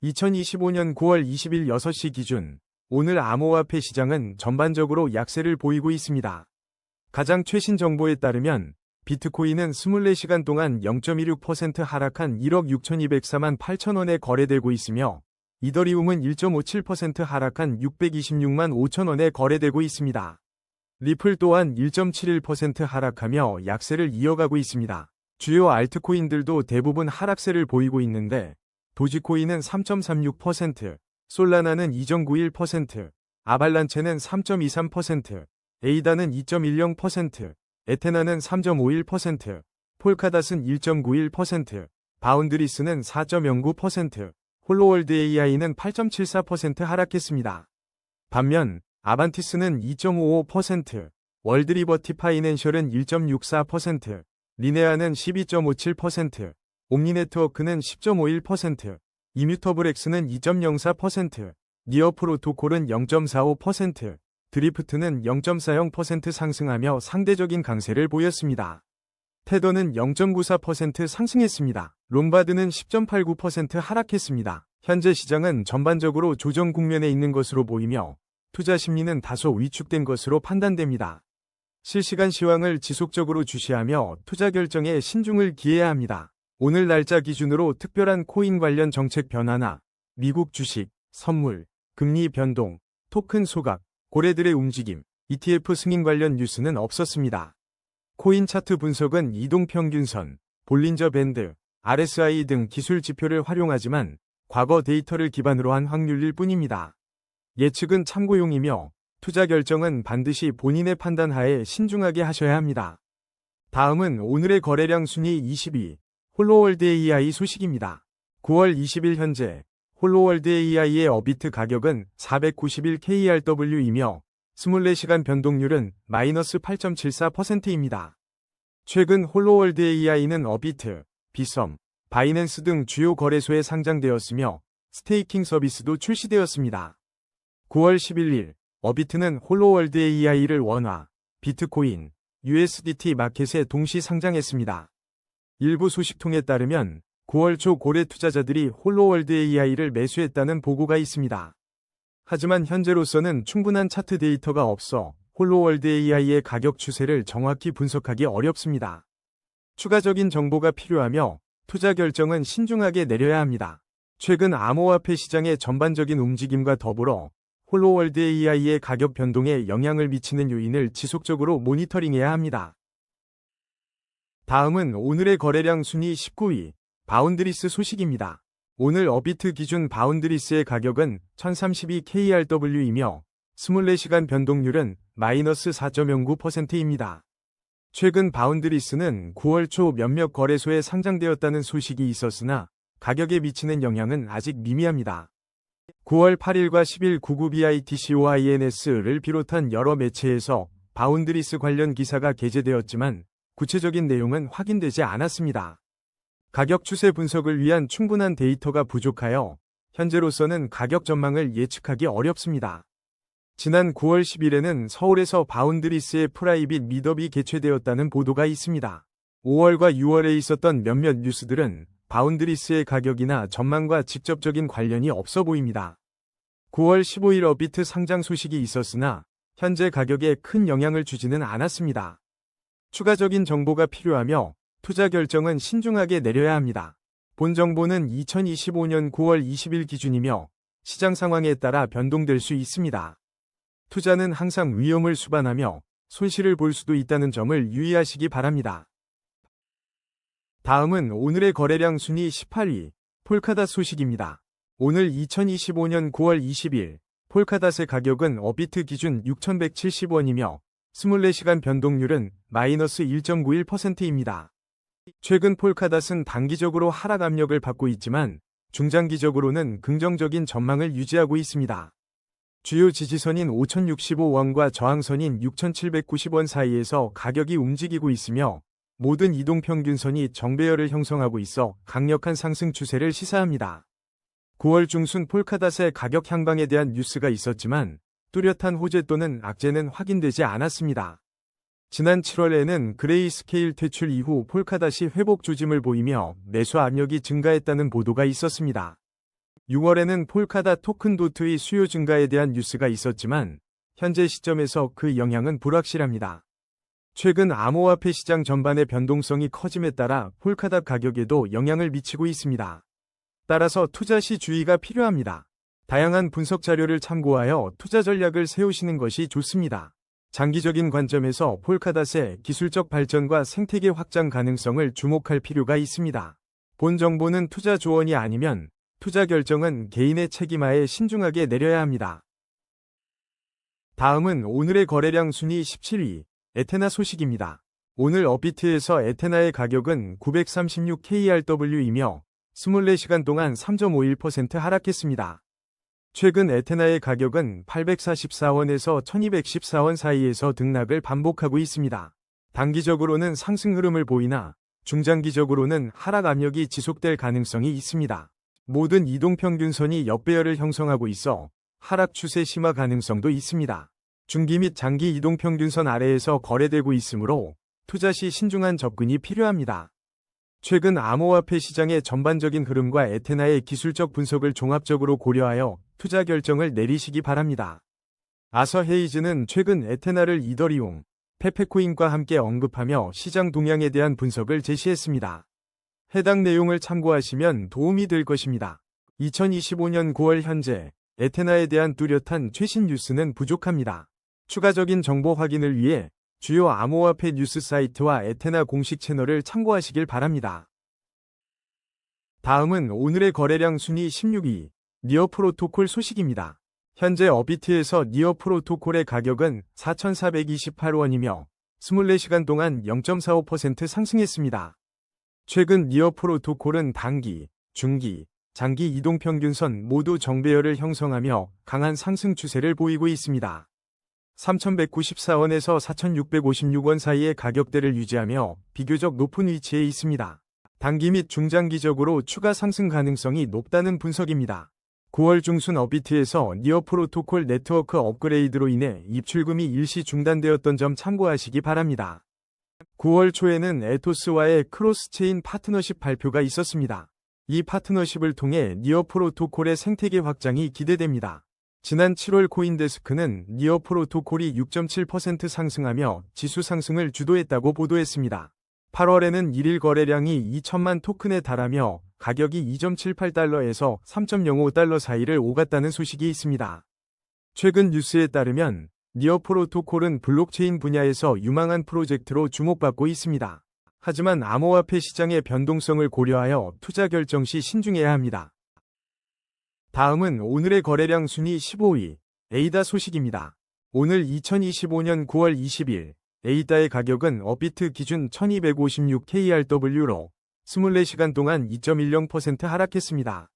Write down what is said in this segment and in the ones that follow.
2025년 9월 20일 6시 기준 오늘 암호화폐 시장은 전반적으로 약세를 보이고 있습니다. 가장 최신 정보에 따르면 비트코인은 24시간 동안 0.16% 하락한 1억 6,204만 8천 원에 거래되고 있으며 이더리움은 1.57% 하락한 626만 5천 원에 거래되고 있습니다. 리플 또한 1.71% 하락하며 약세를 이어가고 있습니다. 주요 알트코인들도 대부분 하락세를 보이고 있는데 도지코인은 3.36%, 솔라나는 2.91%, 아발란체는 3.23%, 에이다는 2.10%, 에테나는 3.51%, 폴카닷은 1.91%, 바운드리스는 4.09%, 홀로월드 AI는 8.74% 하락했습니다. 반면 아반티스는 2.55%, 월드리버티 파이낸셜은 1.64%, 리네아는 12.57%, 옴니네트워크는 10.51%, 이뮤터블엑스는 2.04%, 니어프로토콜은 0.45%, 드리프트는 0.40% 상승하며 상대적인 강세를 보였습니다. 테더는 0.94% 상승했습니다. 롬바드는 10.89% 하락했습니다. 현재 시장은 전반적으로 조정 국면에 있는 것으로 보이며 투자 심리는 다소 위축된 것으로 판단됩니다. 실시간 시황을 지속적으로 주시하며 투자 결정에 신중을 기해야 합니다. 오늘 날짜 기준으로 특별한 코인 관련 정책 변화나 미국 주식, 선물, 금리 변동, 토큰 소각, 고래들의 움직임, ETF 승인 관련 뉴스는 없었습니다. 코인 차트 분석은 이동평균선, 볼린저 밴드, RSI 등 기술 지표를 활용하지만 과거 데이터를 기반으로 한 확률일 뿐입니다. 예측은 참고용이며 투자 결정은 반드시 본인의 판단 하에 신중하게 하셔야 합니다. 다음은 오늘의 거래량 순위 22, 홀로월드 AI 소식입니다. 9월 20일 현재 홀로월드 AI의 어비트 가격은 491KRW이며 24시간 변동률은 마이너스 8.74%입니다. 최근 홀로월드 AI는 어비트, 비썸, 바이낸스 등 주요 거래소에 상장되었으며 스테이킹 서비스도 출시되었습니다. 9월 11일 어비트는 홀로월드 AI를 원화, 비트코인, USDT 마켓에 동시 상장했습니다. 일부 소식통에 따르면 9월 초 고래 투자자들이 홀로월드 AI를 매수했다는 보고가 있습니다. 하지만 현재로서는 충분한 차트 데이터가 없어 홀로월드 AI의 가격 추세를 정확히 분석하기 어렵습니다. 추가적인 정보가 필요하며 투자 결정은 신중하게 내려야 합니다. 최근 암호화폐 시장의 전반적인 움직임과 더불어 홀로월드 AI의 가격 변동에 영향을 미치는 요인을 지속적으로 모니터링해야 합니다. 다음은 오늘의 거래량 순위 19위, 바운드리스 소식입니다. 오늘 어비트 기준 바운드리스의 가격은 1032KRW이며 24시간 변동률은 마이너스 4.09%입니다. 최근 바운드리스는 9월 초 몇몇 거래소에 상장되었다는 소식이 있었으나 가격에 미치는 영향은 아직 미미합니다. 9월 8일과 10일 구구 BITCOINS를 비롯한 여러 매체에서 바운드리스 관련 기사가 게재되었지만 구체적인 내용은 확인되지 않았습니다. 가격 추세 분석을 위한 충분한 데이터가 부족하여 현재로서는 가격 전망을 예측하기 어렵습니다. 지난 9월 10일에는 서울에서 바운드리스의 프라이빗 미더비 개최되었다는 보도가 있습니다. 5월과 6월에 있었던 몇몇 뉴스들은 바운드리스의 가격이나 전망과 직접적인 관련이 없어 보입니다. 9월 15일 어비트 상장 소식이 있었으나 현재 가격에 큰 영향을 주지는 않았습니다. 추가적인 정보가 필요하며 투자 결정은 신중하게 내려야 합니다. 본 정보는 2025년 9월 20일 기준이며 시장 상황에 따라 변동될 수 있습니다. 투자는 항상 위험을 수반하며 손실을 볼 수도 있다는 점을 유의하시기 바랍니다. 다음은 오늘의 거래량 순위 18위, 폴카닷 소식입니다. 오늘 2025년 9월 20일 폴카닷의 가격은 어비트 기준 6,170원이며 24시간 변동률은 마이너스 1.91%입니다. 최근 폴카닷은 단기적으로 하락 압력을 받고 있지만 중장기적으로는 긍정적인 전망을 유지하고 있습니다. 주요 지지선인 5,065원과 저항선인 6,790원 사이에서 가격이 움직이고 있으며 모든 이동평균선이 정배열을 형성하고 있어 강력한 상승 추세를 시사합니다. 9월 중순 폴카닷의 가격 향방에 대한 뉴스가 있었지만 뚜렷한 호재 또는 악재는 확인되지 않았습니다. 지난 7월에는 그레이스케일 퇴출 이후 폴카닷이 회복 조짐을 보이며 매수 압력이 증가했다는 보도가 있었습니다. 6월에는 폴카닷 토큰 도트의 수요 증가에 대한 뉴스가 있었지만 현재 시점에서 그 영향은 불확실합니다. 최근 암호화폐 시장 전반의 변동성이 커짐에 따라 폴카닷 가격에도 영향을 미치고 있습니다. 따라서 투자 시 주의가 필요합니다. 다양한 분석 자료를 참고하여 투자 전략을 세우시는 것이 좋습니다. 장기적인 관점에서 폴카닷의 기술적 발전과 생태계 확장 가능성을 주목할 필요가 있습니다. 본 정보는 투자 조언이 아니면 투자 결정은 개인의 책임하에 신중하게 내려야 합니다. 다음은 오늘의 거래량 순위 17위, 에테나 소식입니다. 오늘 업비트에서 에테나의 가격은 936KRW이며 24시간 동안 3.51% 하락했습니다. 최근 에테나의 가격은 844원에서 1214원 사이에서 등락을 반복하고 있습니다. 단기적으로는 상승 흐름을 보이나 중장기적으로는 하락 압력이 지속될 가능성이 있습니다. 모든 이동평균선이 역배열을 형성하고 있어 하락 추세 심화 가능성도 있습니다. 중기 및 장기 이동평균선 아래에서 거래되고 있으므로 투자 시 신중한 접근이 필요합니다. 최근 암호화폐 시장의 전반적인 흐름과 에테나의 기술적 분석을 종합적으로 고려하여 투자 결정을 내리시기 바랍니다. 아서 헤이즈는 최근 에테나를 이더리움, 페페코인과 함께 언급하며 시장 동향에 대한 분석을 제시했습니다. 해당 내용을 참고하시면 도움이 될 것입니다. 2025년 9월 현재 에테나에 대한 뚜렷한 최신 뉴스는 부족합니다. 추가적인 정보 확인을 위해 주요 암호화폐 뉴스 사이트와 에테나 공식 채널을 참고하시길 바랍니다. 다음은 오늘의 거래량 순위 16위, 니어 프로토콜 소식입니다. 현재 업비트에서 니어 프로토콜의 가격은 4,428원이며 24시간 동안 0.45% 상승했습니다. 최근 니어 프로토콜은 단기, 중기, 장기 이동평균선 모두 정배열을 형성하며 강한 상승 추세를 보이고 있습니다. 3,194원에서 4,656원 사이의 가격대를 유지하며 비교적 높은 위치에 있습니다. 단기 및 중장기적으로 추가 상승 가능성이 높다는 분석입니다. 9월 중순 업비트에서 니어 프로토콜 네트워크 업그레이드로 인해 입출금이 일시 중단되었던 점 참고하시기 바랍니다. 9월 초에는 에토스와의 크로스체인 파트너십 발표가 있었습니다. 이 파트너십을 통해 니어 프로토콜의 생태계 확장이 기대됩니다. 지난 7월 코인데스크는 니어 프로토콜이 6.7% 상승하며 지수 상승을 주도했다고 보도했습니다. 8월에는 1일 거래량이 2천만 토큰에 달하며 가격이 2.78달러에서 3.05달러 사이를 오갔다는 소식이 있습니다. 최근 뉴스에 따르면 니어 프로토콜은 블록체인 분야에서 유망한 프로젝트로 주목받고 있습니다. 하지만 암호화폐 시장의 변동성을 고려하여 투자 결정 시 신중해야 합니다. 다음은 오늘의 거래량 순위 15위, 에이다 소식입니다. 오늘 2025년 9월 20일 에이다의 가격은 업비트 기준 1256KRW로 24시간 동안 2.10% 하락했습니다.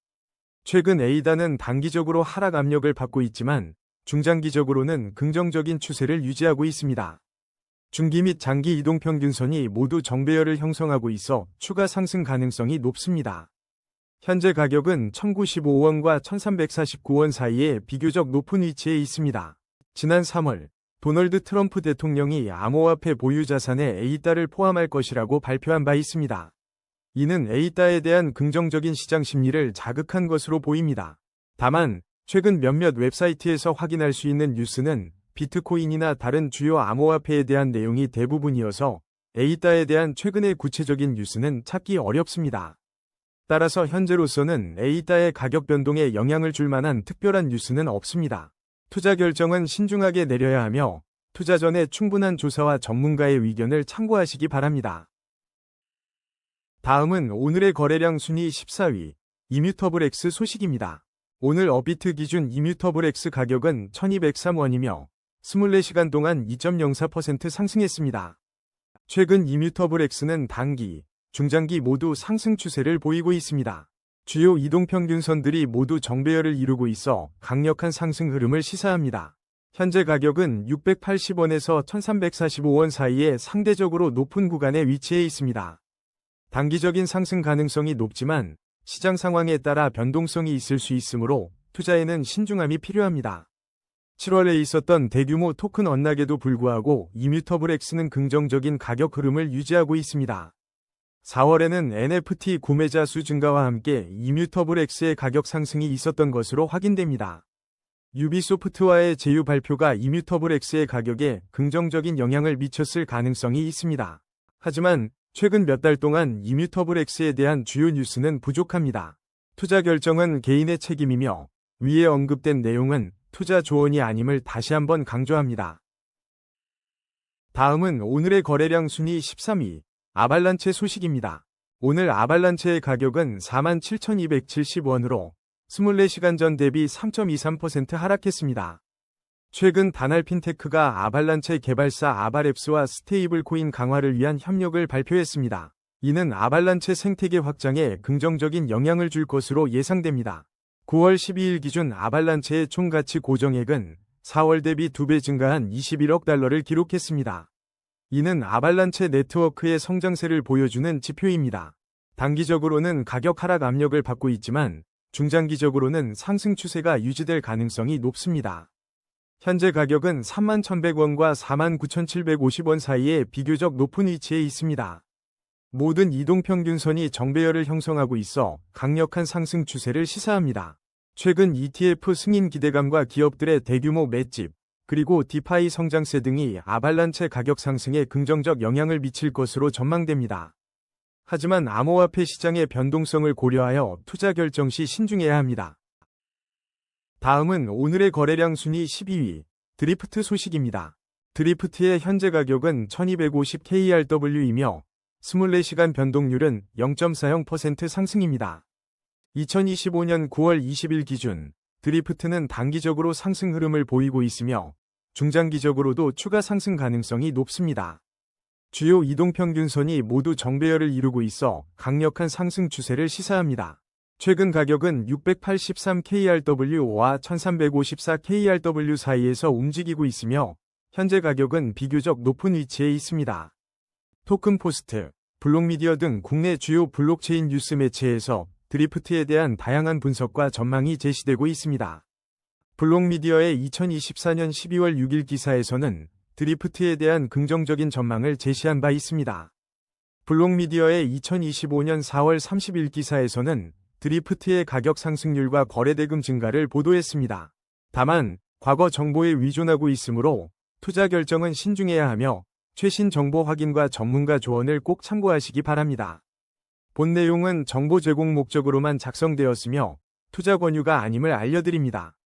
최근 에이다는 단기적으로 하락 압력을 받고 있지만 중장기적으로는 긍정적인 추세를 유지하고 있습니다. 중기 및 장기 이동평균선이 모두 정배열을 형성하고 있어 추가 상승 가능성이 높습니다. 현재 가격은 1,095원과 1,349원 사이에 비교적 높은 위치에 있습니다. 지난 3월 도널드 트럼프 대통령이 암호화폐 보유 자산에 에이다를 포함할 것이라고 발표한 바 있습니다. 이는 에이다에 대한 긍정적인 시장 심리를 자극한 것으로 보입니다. 다만 최근 몇몇 웹사이트에서 확인할 수 있는 뉴스는 비트코인이나 다른 주요 암호화폐에 대한 내용이 대부분이어서 에이다에 대한 최근의 구체적인 뉴스는 찾기 어렵습니다. 따라서 현재로서는 에이다의 가격 변동에 영향을 줄 만한 특별한 뉴스는 없습니다. 투자 결정은 신중하게 내려야 하며 투자 전에 충분한 조사와 전문가의 의견을 참고하시기 바랍니다. 다음은 오늘의 거래량 순위 14위, 이뮤터블 X 소식입니다. 오늘 업비트 기준 이뮤터블 X 가격은 1,203원이며 24시간 동안 2.04% 상승했습니다. 최근 이뮤터블 X는 단기, 중장기 모두 상승 추세를 보이고 있습니다. 주요 이동평균선들이 모두 정배열을 이루고 있어 강력한 상승 흐름을 시사합니다. 현재 가격은 680원에서 1345원 사이에 상대적으로 높은 구간에 위치해 있습니다. 단기적인 상승 가능성이 높지만 시장 상황에 따라 변동성이 있을 수 있으므로 투자에는 신중함이 필요합니다. 7월에 있었던 대규모 토큰 언락에도 불구하고 이뮤터블 X는 긍정적인 가격 흐름을 유지하고 있습니다. 4월에는 NFT 구매자 수 증가와 함께 이뮤터블 X의 가격 상승이 있었던 것으로 확인됩니다. 유비소프트와의 제휴 발표가 이뮤터블 X의 가격에 긍정적인 영향을 미쳤을 가능성이 있습니다. 하지만 최근 몇 달 동안 이뮤터블 X에 대한 주요 뉴스는 부족합니다. 투자 결정은 개인의 책임이며 위에 언급된 내용은 투자 조언이 아님을 다시 한번 강조합니다. 다음은 오늘의 거래량 순위 13위, 아발란체 소식입니다. 오늘 아발란체의 가격은 47,270원으로 24시간 전 대비 3.23% 하락했습니다. 최근 다날 핀테크가 아발란체 개발사 아발앱스와 스테이블 코인 강화를 위한 협력을 발표했습니다. 이는 아발란체 생태계 확장에 긍정적인 영향을 줄 것으로 예상됩니다. 9월 12일 기준 아발란체의 총 가치 고정액은 4월 대비 2배 증가한 21억 달러를 기록했습니다. 이는 아발란체 네트워크의 성장세를 보여주는 지표입니다. 단기적으로는 가격 하락 압력을 받고 있지만 중장기적으로는 상승 추세가 유지될 가능성이 높습니다. 현재 가격은 31,100원과 49,750원 사이에 비교적 높은 위치에 있습니다. 모든 이동평균선이 정배열을 형성하고 있어 강력한 상승 추세를 시사합니다. 최근 ETF 승인 기대감과 기업들의 대규모 맷집, 그리고 디파이 성장세 등이 아발란체 가격 상승에 긍정적 영향을 미칠 것으로 전망됩니다. 하지만 암호화폐 시장의 변동성을 고려하여 투자 결정 시 신중해야 합니다. 다음은 오늘의 거래량 순위 12위, 드리프트 소식입니다. 드리프트의 현재 가격은 1250KRW이며 24시간 변동률은 0.40% 상승입니다. 2025년 9월 20일 기준 드리프트는 단기적으로 상승 흐름을 보이고 있으며 중장기적으로도 추가 상승 가능성이 높습니다. 주요 이동평균선이 모두 정배열을 이루고 있어 강력한 상승 추세를 시사합니다. 최근 가격은 683KRW와 1354KRW 사이에서 움직이고 있으며 현재 가격은 비교적 높은 위치에 있습니다. 토큰포스트, 블록미디어 등 국내 주요 블록체인 뉴스 매체에서 드리프트에 대한 다양한 분석과 전망이 제시되고 있습니다. 블록미디어의 2024년 12월 6일 기사에서는 드리프트에 대한 긍정적인 전망을 제시한 바 있습니다. 블록미디어의 2025년 4월 30일 기사에서는 드리프트의 가격 상승률과 거래대금 증가를 보도했습니다. 다만 과거 정보에 의존하고 있으므로 투자 결정은 신중해야 하며 최신 정보 확인과 전문가 조언을 꼭 참고하시기 바랍니다. 본 내용은 정보 제공 목적으로만 작성되었으며 투자 권유가 아님을 알려드립니다.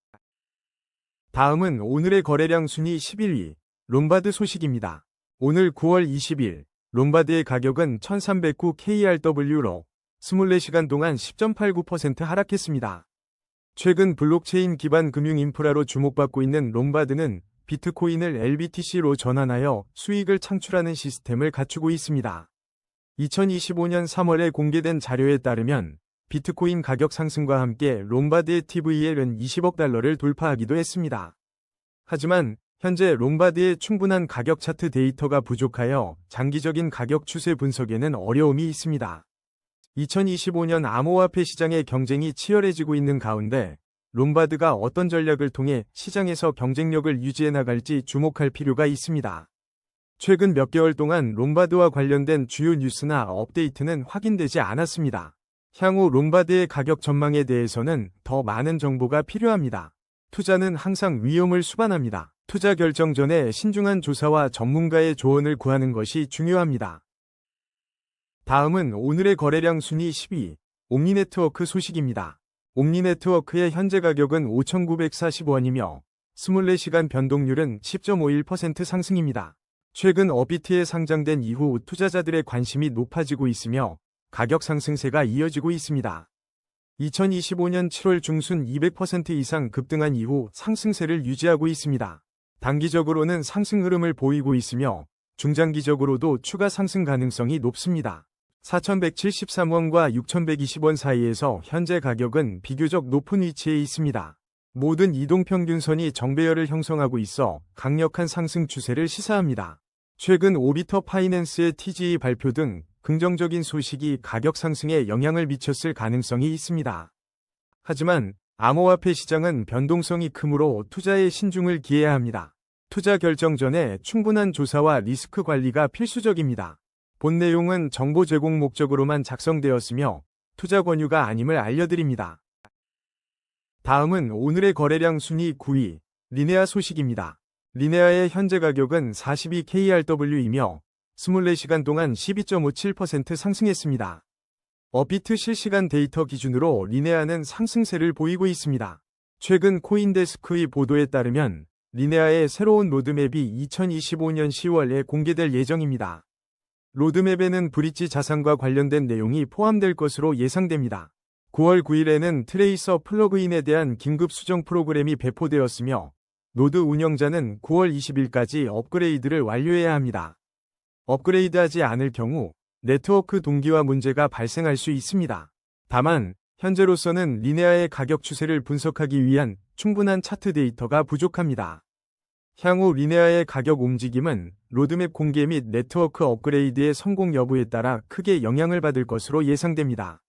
다음은 오늘의 거래량 순위 11위, 롬바드 소식입니다. 오늘 9월 20일 롬바드의 가격은 1309KRW로 24시간 동안 10.89% 하락했습니다. 최근 블록체인 기반 금융 인프라로 주목받고 있는 롬바드는 비트코인을 LBTC로 전환하여 수익을 창출하는 시스템을 갖추고 있습니다. 2025년 3월에 공개된 자료에 따르면 비트코인 가격 상승과 함께 롬바드의 TVL은 20억 달러를 돌파하기도 했습니다. 하지만 현재 롬바드의 충분한 가격 차트 데이터가 부족하여 장기적인 가격 추세 분석에는 어려움이 있습니다. 2025년 암호화폐 시장의 경쟁이 치열해지고 있는 가운데 롬바드가 어떤 전략을 통해 시장에서 경쟁력을 유지해 나갈지 주목할 필요가 있습니다. 최근 몇 개월 동안 롬바드와 관련된 주요 뉴스나 업데이트는 확인되지 않았습니다. 향후 롬바드의 가격 전망에 대해서는 더 많은 정보가 필요합니다. 투자는 항상 위험을 수반합니다. 투자 결정 전에 신중한 조사와 전문가의 조언을 구하는 것이 중요합니다. 다음은 오늘의 거래량 순위 10위, 옴니네트워크 소식입니다. 옴니네트워크의 현재 가격은 5,940원이며 24시간 변동률은 10.51% 상승입니다. 최근 업비트에 상장된 이후 투자자들의 관심이 높아지고 있으며 가격 상승세가 이어지고 있습니다. 2025년 7월 중순 200% 이상 급등한 이후 상승세를 유지하고 있습니다. 단기적으로는 상승 흐름을 보이고 있으며 중장기적으로도 추가 상승 가능성이 높습니다. 4,173원과 6,120원 사이에서 현재 가격은 비교적 높은 위치에 있습니다. 모든 이동평균선이 정배열을 형성하고 있어 강력한 상승 추세를 시사합니다. 최근 오비터 파이낸스의 TGE 발표 등 긍정적인 소식이 가격 상승에 영향을 미쳤을 가능성이 있습니다. 하지만 암호화폐 시장은 변동성이 크므로 투자에 신중을 기해야 합니다. 투자 결정 전에 충분한 조사와 리스크 관리가 필수적입니다. 본 내용은 정보 제공 목적으로만 작성되었으며 투자 권유가 아님을 알려드립니다. 다음은 오늘의 거래량 순위 9위, 리네아 소식입니다. 리네아의 현재 가격은 42KRW이며 24시간 동안 12.57% 상승했습니다. 업비트 실시간 데이터 기준으로 리네아는 상승세를 보이고 있습니다. 최근 코인데스크의 보도에 따르면 리네아의 새로운 로드맵이 2025년 10월에 공개될 예정입니다. 로드맵에는 브릿지 자산과 관련된 내용이 포함될 것으로 예상됩니다. 9월 9일에는 트레이서 플러그인에 대한 긴급 수정 프로그램이 배포되었으며 노드 운영자는 9월 20일까지 업그레이드를 완료해야 합니다. 업그레이드하지 않을 경우 네트워크 동기화 문제가 발생할 수 있습니다. 다만 현재로서는 리네아의 가격 추세를 분석하기 위한 충분한 차트 데이터가 부족합니다. 향후 리네아의 가격 움직임은 로드맵 공개 및 네트워크 업그레이드의 성공 여부에 따라 크게 영향을 받을 것으로 예상됩니다.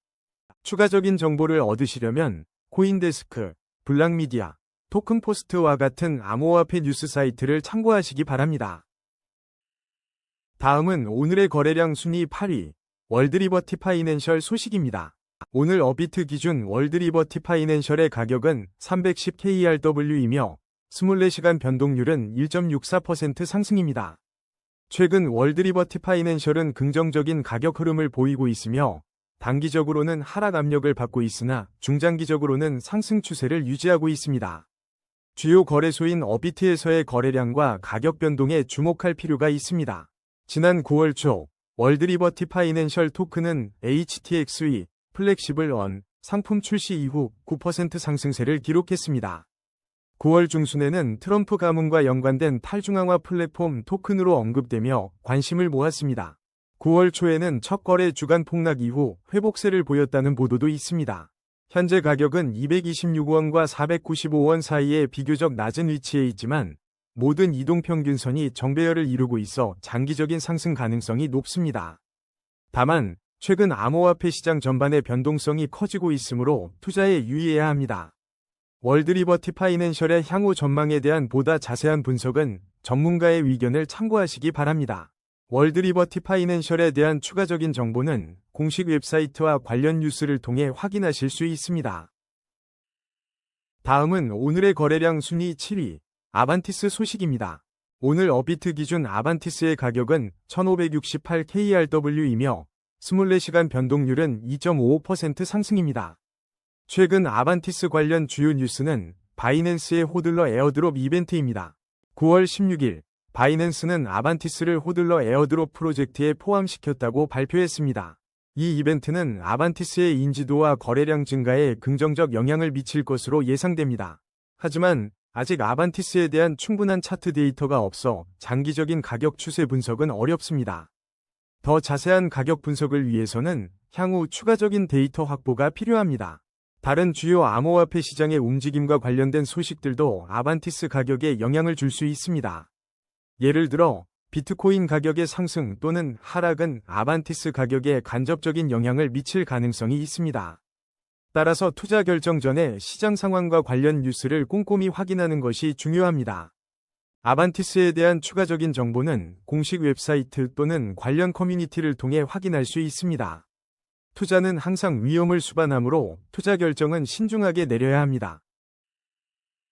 추가적인 정보를 얻으시려면 코인데스크, 블락미디어, 토큰포스트와 같은 암호화폐 뉴스 사이트를 참고하시기 바랍니다. 다음은 오늘의 거래량 순위 8위, 월드리버티 파이낸셜 소식입니다. 오늘 업비트 기준 월드리버티 파이낸셜의 가격은 310KRW이며 24시간 변동률은 1.64% 상승입니다. 최근 월드리버티 파이낸셜은 긍정적인 가격 흐름을 보이고 있으며 단기적으로는 하락 압력을 받고 있으나 중장기적으로는 상승 추세를 유지하고 있습니다. 주요 거래소인 업비트에서의 거래량과 가격 변동에 주목할 필요가 있습니다. 지난 9월 초 월드리버티 파이낸셜 토큰은 HTX의 플렉시블 원 상품 출시 이후 9% 상승세를 기록했습니다. 9월 중순에는 트럼프 가문과 연관된 탈중앙화 플랫폼 토큰으로 언급되며 관심을 모았습니다. 9월 초에는 첫 거래 주간 폭락 이후 회복세를 보였다는 보도도 있습니다. 현재 가격은 226원과 495원 사이에 비교적 낮은 위치에 있지만 모든 이동평균선이 정배열을 이루고 있어 장기적인 상승 가능성이 높습니다. 다만 최근 암호화폐 시장 전반의 변동성이 커지고 있으므로 투자에 유의해야 합니다. 월드리버티 파이낸셜의 향후 전망에 대한 보다 자세한 분석은 전문가의 의견을 참고하시기 바랍니다. 월드리버티 파이낸셜에 대한 추가적인 정보는 공식 웹사이트와 관련 뉴스를 통해 확인하실 수 있습니다. 다음은 오늘의 거래량 순위 7위, 아반티스 소식입니다. 오늘 업비트 기준 아반티스의 가격은 1568KRW이며 24시간 변동률은 2.55% 상승입니다. 최근 아반티스 관련 주요 뉴스는 바이낸스의 호들러 에어드롭 이벤트입니다. 9월 16일 바이낸스는 아반티스를 호들러 에어드롭 프로젝트에 포함시켰다고 발표했습니다. 이 이벤트는 아반티스의 인지도와 거래량 증가에 긍정적 영향을 미칠 것으로 예상됩니다. 하지만 아직 아반티스에 대한 충분한 차트 데이터가 없어 장기적인 가격 추세 분석은 어렵습니다. 더 자세한 가격 분석을 위해서는 향후 추가적인 데이터 확보가 필요합니다. 다른 주요 암호화폐 시장의 움직임과 관련된 소식들도 아반티스 가격에 영향을 줄 수 있습니다. 예를 들어 비트코인 가격의 상승 또는 하락은 아반티스 가격에 간접적인 영향을 미칠 가능성이 있습니다. 따라서 투자 결정 전에 시장 상황과 관련 뉴스를 꼼꼼히 확인하는 것이 중요합니다. 아반티스에 대한 추가적인 정보는 공식 웹사이트 또는 관련 커뮤니티를 통해 확인할 수 있습니다. 투자는 항상 위험을 수반하므로 투자 결정은 신중하게 내려야 합니다.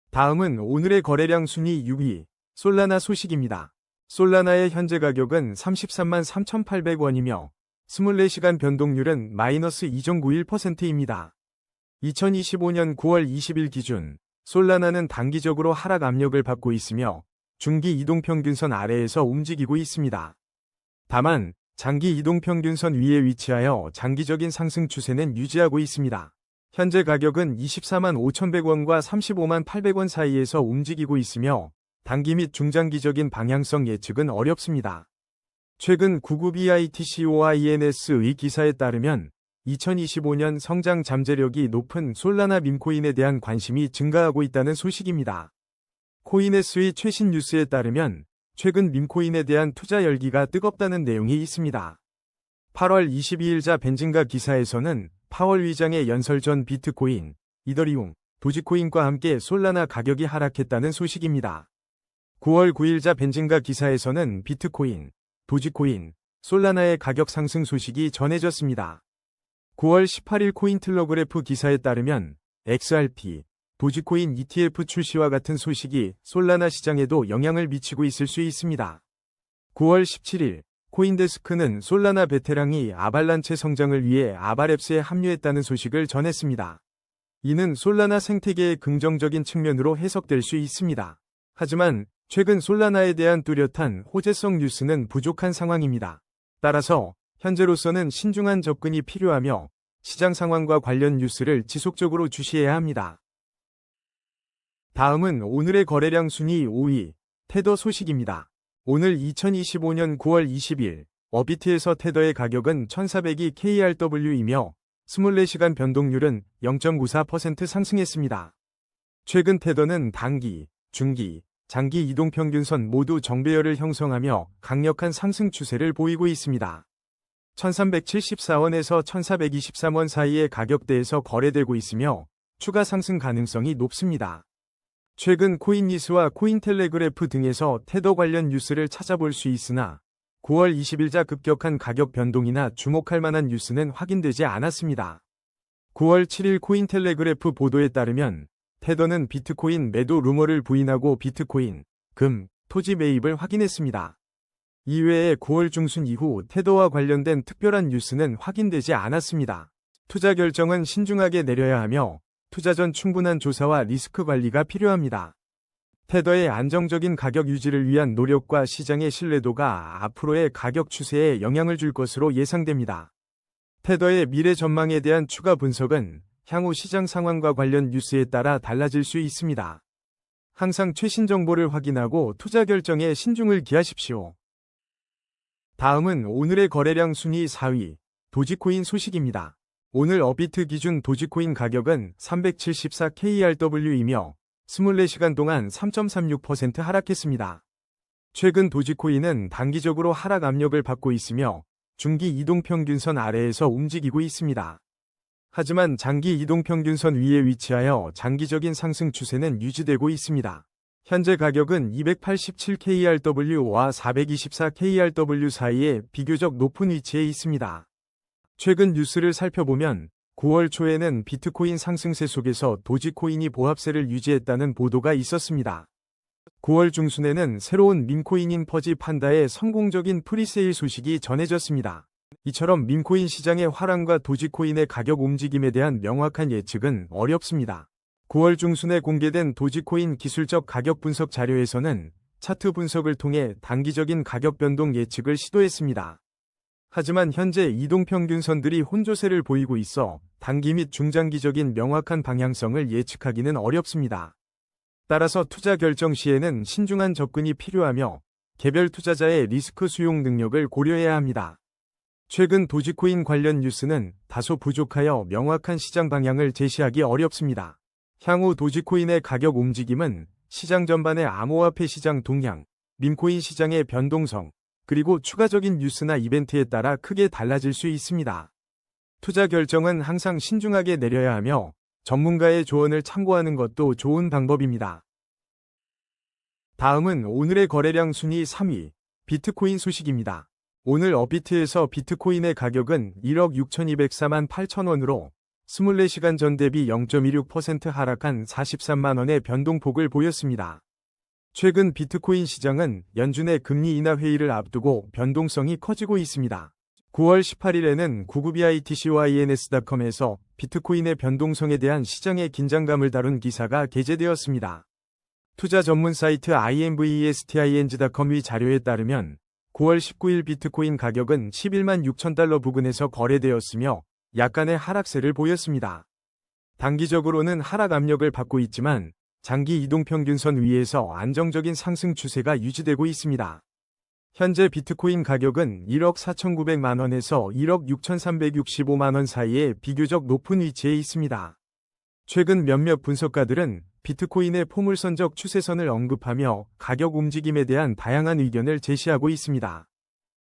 다음은 오늘의 거래량 순위 6위, 솔라나 소식입니다. 솔라나의 현재 가격은 33만 3,800원이며 24시간 변동률은 마이너스 2.91%입니다. 2025년 9월 20일 기준 솔라나는 단기적으로 하락 압력을 받고 있으며 중기 이동평균선 아래에서 움직이고 있습니다. 다만 장기 이동평균선 위에 위치하여 장기적인 상승 추세는 유지하고 있습니다. 현재 가격은 24만 5,100원과 35만 800원 사이에서 움직이고 있으며 단기 및 중장기적인 방향성 예측은 어렵습니다. 최근 구구 BITCOINS의 기사에 따르면 2025년 성장 잠재력이 높은 솔라나 밈코인에 대한 관심이 증가하고 있다는 소식입니다. 코인에스의 최신 뉴스에 따르면 최근 밈코인에 대한 투자 열기가 뜨겁다는 내용이 있습니다. 8월 22일자 벤진가 기사에서는 파월 위장의 연설 전 비트코인, 이더리움, 도지코인과 함께 솔라나 가격이 하락했다는 소식입니다. 9월 9일자 벤진가 기사에서는 비트코인, 도지코인, 솔라나의 가격 상승 소식이 전해졌습니다. 9월 18일 코인틀러그래프 기사에 따르면 XRP, 도지코인 ETF 출시와 같은 소식이 솔라나 시장에도 영향을 미치고 있을 수 있습니다. 9월 17일 코인데스크는 솔라나 베테랑이 아발란체 성장을 위해 아바랩스에 합류했다는 소식을 전했습니다. 이는 솔라나 생태계의 긍정적인 측면으로 해석될 수 있습니다. 하지만 최근 솔라나에 대한 뚜렷한 호재성 뉴스는 부족한 상황입니다. 따라서 현재로서는 신중한 접근이 필요하며 시장 상황과 관련 뉴스를 지속적으로 주시해야 합니다. 다음은 오늘의 거래량 순위 5위, 테더 소식입니다. 오늘 2025년 9월 20일 어비트에서 테더의 가격은 1402 KRW이며 24시간 변동률은 0.94% 상승했습니다. 최근 테더는 단기, 중기, 장기 이동평균선 모두 정배열을 형성하며 강력한 상승 추세를 보이고 있습니다. 1374원에서 1423원 사이의 가격대에서 거래되고 있으며 추가 상승 가능성이 높습니다. 최근 코인니스와 코인텔레그래프 등에서 테더 관련 뉴스를 찾아볼 수 있으나 9월 20일자 급격한 가격 변동이나 주목할 만한 뉴스는 확인되지 않았습니다. 9월 7일 코인텔레그래프 보도에 따르면 테더는 비트코인 매도 루머를 부인하고 비트코인, 금, 토지 매입을 확인했습니다. 이외에 9월 중순 이후 테더와 관련된 특별한 뉴스는 확인되지 않았습니다. 투자 결정은 신중하게 내려야 하며 투자 전 충분한 조사와 리스크 관리가 필요합니다. 테더의 안정적인 가격 유지를 위한 노력과 시장의 신뢰도가 앞으로의 가격 추세에 영향을 줄 것으로 예상됩니다. 테더의 미래 전망에 대한 추가 분석은 향후 시장 상황과 관련 뉴스에 따라 달라질 수 있습니다. 항상 최신 정보를 확인하고 투자 결정에 신중을 기하십시오. 다음은 오늘의 거래량 순위 4위, 도지코인 소식입니다. 오늘 어비트 기준 도지코인 가격은 374 KRW이며 24시간 동안 3.36% 하락했습니다. 최근 도지코인은 단기적으로 하락 압력을 받고 있으며 중기 이동평균선 아래에서 움직이고 있습니다. 하지만 장기 이동평균선 위에 위치하여 장기적인 상승 추세는 유지되고 있습니다. 현재 가격은 287 KRW와 424 KRW 사이에 비교적 높은 위치에 있습니다. 최근 뉴스를 살펴보면 9월 초에는 비트코인 상승세 속에서 도지코인이 보합세를 유지했다는 보도가 있었습니다. 9월 중순에는 새로운 밈코인인 퍼지 판다의 성공적인 프리세일 소식이 전해졌습니다. 이처럼 밈코인 시장의 화랑과 도지코인의 가격 움직임에 대한 명확한 예측은 어렵습니다. 9월 중순에 공개된 도지코인 기술적 가격 분석 자료에서는 차트 분석을 통해 단기적인 가격 변동 예측을 시도했습니다. 하지만 현재 이동평균선들이 혼조세를 보이고 있어 단기 및 중장기적인 명확한 방향성을 예측하기는 어렵습니다. 따라서 투자 결정 시에는 신중한 접근이 필요하며 개별 투자자의 리스크 수용 능력을 고려해야 합니다. 최근 도지코인 관련 뉴스는 다소 부족하여 명확한 시장 방향을 제시하기 어렵습니다. 향후 도지코인의 가격 움직임은 시장 전반의 암호화폐 시장 동향, 밈코인 시장의 변동성, 그리고 추가적인 뉴스나 이벤트에 따라 크게 달라질 수 있습니다. 투자 결정은 항상 신중하게 내려야 하며 전문가의 조언을 참고하는 것도 좋은 방법입니다. 다음은 오늘의 거래량 순위 3위, 비트코인 소식입니다. 오늘 어비트에서 비트코인의 가격은 1억 6,204만 8천원으로 24시간 전 대비 0.26% 하락한 43만 원의 변동폭을 보였습니다. 최근 비트코인 시장은 연준의 금리 인하 회의를 앞두고 변동성이 커지고 있습니다. 9월 18일에는 구구비ITCYNS.com에서 비트코인의 변동성에 대한 시장의 긴장감을 다룬 기사가 게재되었습니다. 투자 전문 사이트 INVESTING.com 자료에 따르면 9월 19일 비트코인 가격은 11만 6천 달러 부근에서 거래되었으며 약간의 하락세를 보였습니다. 단기적으로는 하락 압력을 받고 있지만 장기 이동평균선 위에서 안정적인 상승 추세가 유지되고 있습니다. 현재 비트코인 가격은 1억 4,900만 원에서 1억 6,365만 원 사이에 비교적 높은 위치에 있습니다. 최근 몇몇 분석가들은 비트코인의 포물선적 추세선을 언급하며 가격 움직임에 대한 다양한 의견을 제시하고 있습니다.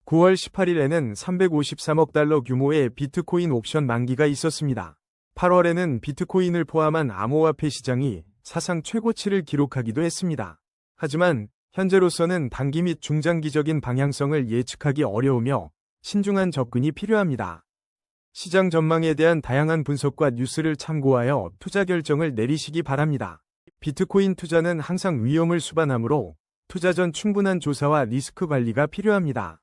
9월 18일에는 353억 달러 규모의 비트코인 옵션 만기가 있었습니다. 8월에는 비트코인을 포함한 암호화폐 시장이 사상 최고치를 기록하기도 했습니다. 하지만 현재로서는 단기 및 중장기적인 방향성을 예측하기 어려우며 신중한 접근이 필요합니다. 시장 전망에 대한 다양한 분석과 뉴스를 참고하여 투자 결정을 내리시기 바랍니다. 비트코인 투자는 항상 위험을 수반하므로 투자 전 충분한 조사와 리스크 관리가 필요합니다.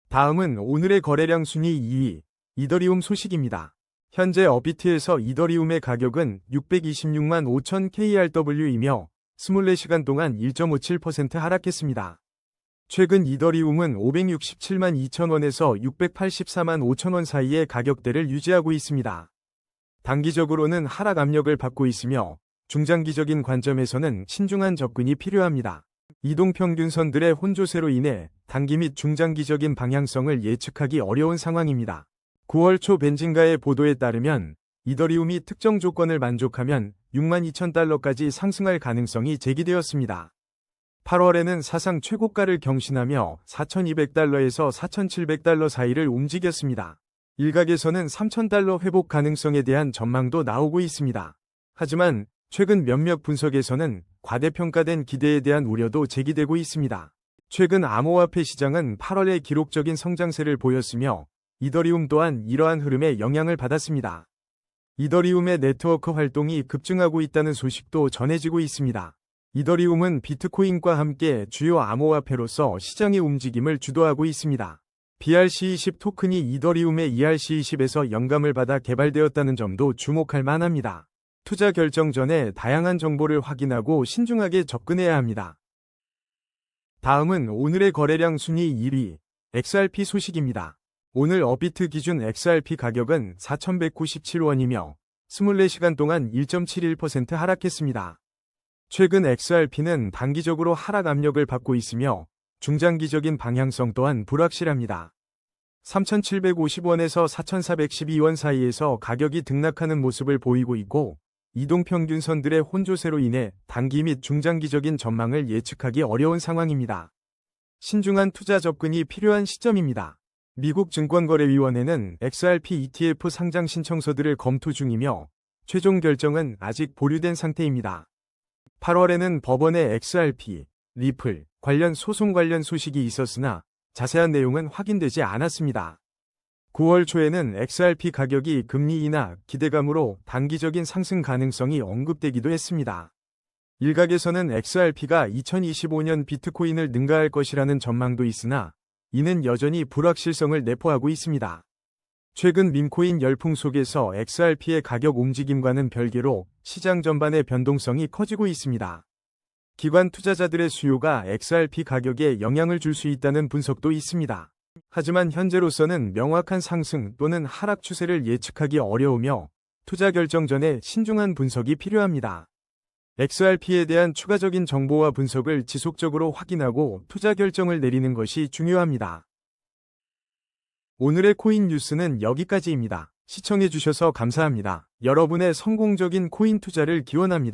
다음은 오늘의 거래량 순위 2위, 이더리움 소식입니다. 현재 업비트에서 이더리움의 가격은 626만 5천 KRW이며 24시간 동안 1.57% 하락했습니다. 최근 이더리움은 567만 2천 원에서 684만 5천 원 사이의 가격대를 유지하고 있습니다. 단기적으로는 하락 압력을 받고 있으며 중장기적인 관점에서는 신중한 접근이 필요합니다. 이동평균선들의 혼조세로 인해 단기 및 중장기적인 방향성을 예측하기 어려운 상황입니다. 9월 초 벤진가의 보도에 따르면 이더리움이 특정 조건을 만족하면 62,000달러까지 상승할 가능성이 제기되었습니다. 8월에는 사상 최고가를 경신하며 4,200달러에서 4,700달러 사이를 움직였습니다. 일각에서는 3,000달러 회복 가능성에 대한 전망도 나오고 있습니다. 하지만 최근 몇몇 분석에서는 과대평가된 기대에 대한 우려도 제기되고 있습니다. 최근 암호화폐 시장은 8월에 기록적인 성장세를 보였으며 이더리움 또한 이러한 흐름에 영향을 받았습니다. 이더리움의 네트워크 활동이 급증하고 있다는 소식도 전해지고 있습니다. 이더리움은 비트코인과 함께 주요 암호화폐로서 시장의 움직임을 주도하고 있습니다. BRC20 토큰이 이더리움의 ERC20에서 영감을 받아 개발되었다는 점도 주목할 만합니다. 투자 결정 전에 다양한 정보를 확인하고 신중하게 접근해야 합니다. 다음은 오늘의 거래량 순위 1위, XRP 소식입니다. 오늘 업비트 기준 XRP 가격은 4,197원이며 24시간 동안 1.71% 하락했습니다. 최근 XRP는 단기적으로 하락 압력을 받고 있으며 중장기적인 방향성 또한 불확실합니다. 3,750원에서 4,412원 사이에서 가격이 등락하는 모습을 보이고 있고 이동평균선들의 혼조세로 인해 단기 및 중장기적인 전망을 예측하기 어려운 상황입니다. 신중한 투자 접근이 필요한 시점입니다. 미국 증권거래위원회는 XRP ETF 상장 신청서들을 검토 중이며 최종 결정은 아직 보류된 상태입니다. 8월에는 법원의 XRP, 리플 관련 소송 관련 소식이 있었으나 자세한 내용은 확인되지 않았습니다. 9월 초에는 XRP 가격이 금리 인하 기대감으로 단기적인 상승 가능성이 언급되기도 했습니다. 일각에서는 XRP가 2025년 비트코인을 능가할 것이라는 전망도 있으나 이는 여전히 불확실성을 내포하고 있습니다. 최근 밈코인 열풍 속에서 XRP의 가격 움직임과는 별개로 시장 전반의 변동성이 커지고 있습니다. 기관 투자자들의 수요가 XRP 가격에 영향을 줄 수 있다는 분석도 있습니다. 하지만 현재로서는 명확한 상승 또는 하락 추세를 예측하기 어려우며 투자 결정 전에 신중한 분석이 필요합니다. XRP에 대한 추가적인 정보와 분석을 지속적으로 확인하고 투자 결정을 내리는 것이 중요합니다. 오늘의 코인 뉴스는 여기까지입니다. 시청해주셔서 감사합니다. 여러분의 성공적인 코인 투자를 기원합니다.